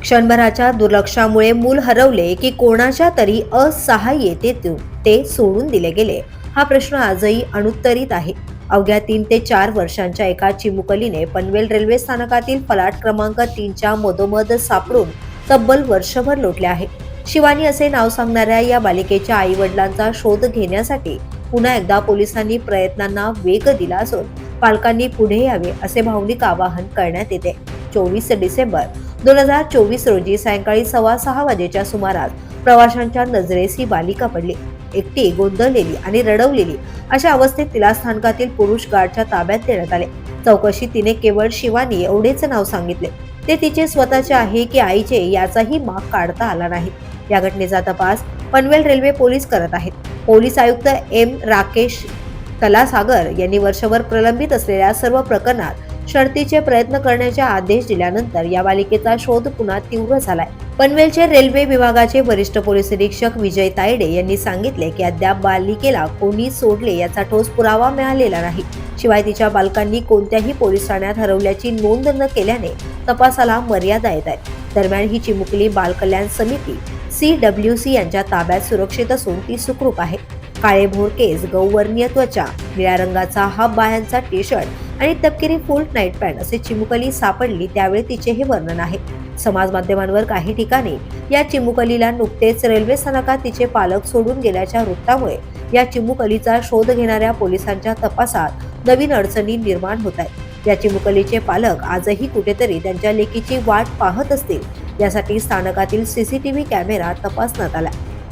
क्षणभराच्या दुर्लक्षामुळे मूल हरवले की कोणाच्या तरी असहाय्यतेतून ते सोडून दिले गेले, हा प्रश्न आजही अनुत्तरित आहे. अवघ्या 3 ते 4 वर्षांच्या एका चिमुकलीने पनवेल रेल्वे स्थानकातील फलाट क्रमांक 3च्या मधोमध सापडून तब्बल वर्षभर लोटले आहे. शिवानी असे नाव सांगणाऱ्या या बालिकेच्या आई वडिलांचा शोध घेण्यासाठी पुन्हा एकदा पोलिसांनी प्रयत्नांना वेग दिला असून पालकांनी पुढे यावे असे भावनिक आवाहन करण्यात येते. 24 डिसेंबर 2024 रोजी सायंकाळी 6:15 वाजेच्या सुमारास प्रवाशांच्या नजरेस ही बालिका पडली. एकटी, गोंधळलेली आणि रडवलेली अशा अवस्थेत तिला स्थानकातील पुरुष गार्डच्या ताब्यात देण्यात आले. चौकशीत तिने केवळ शिवानी एवढेच नाव सांगितले. ते तिचे स्वतःचे आहे की आईचे याचाही माग काढता आला नाही. या घटनेचा तपास पनवेल रेल्वे पोलीस करत आहेत. पोलीस आयुक्त एम. राकेश कलासागर यांनी वर्षभर प्रलंबित असलेल्या सर्व प्रकरणात शर्थीचे प्रयत्न करण्याचे आदेश दिल्यानंतर या बालिकेचा शोध पुन्हा तीव्र झालाय. पनवेलचे रेल्वे विभागाचे वरिष्ठ पोलीस निरीक्षक विजय तायडे यांनी सांगितले की अद्याप बालिकेला कोणी सोडले याचा ठोस पुरावा मिळालेला नाही. शिवाय तिच्या बालकांनी कोणत्याही पोलीस ठाण्यात हरवल्याची नोंद न केल्याने तपासाला मर्यादा येत आहेत. दरम्यान ही चिमुकली बाल कल्याण समिती CWC यांच्या ताब्यात सुरक्षित असून ती सुखरूप आहे. काळेभोर केस, गौवर्णीय त्वचा, निळ्या रंगाचा हाफ बाह्यांचा टी-शर्ट आणि तपकिरी फुल नाईट पॅन्ट असे चिमुकली सापडली त्यावेळी तिचे हे वर्णन आहे. समाज माध्यमांवर काही ठिकाणी या चिमुकलीला नुकतेच रेल्वे स्थानकात तिचे पालक सोडून गेल्याच्या वृत्तामुळे या चिमुकलीचा शोध घेणाऱ्या पोलिसांच्या तपासात नवीन अडचणी निर्माण होत आहेत. या चिमुकलीचे पालक आजही कुठेतरी त्यांच्या लेकीची वाट पाहत असतील यासाठी स्थानकातील CCTV कॅमेरा तपासण्यात आला.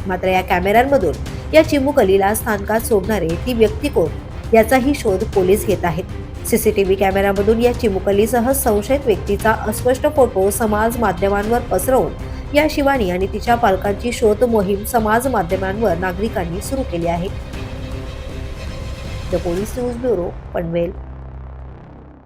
मात्र या कॅमेऱ्यांमधून या चिमुकलीला स्थानकात सोडणारे ती व्यक्ती कोण याचाही शोध पोलीस घेत आहेत. CCTV कॅमेऱ्यामधून या चिमुकलीसह संशयित व्यक्तीचा अस्पष्ट फोटो समाज माध्यमांवर पसरवून या शिवानी आणि तिच्या पालकांची शोध मोहीम समाज माध्यमांवर नागरिकांनी सुरू केली आहे. The police news bureau, Panvel.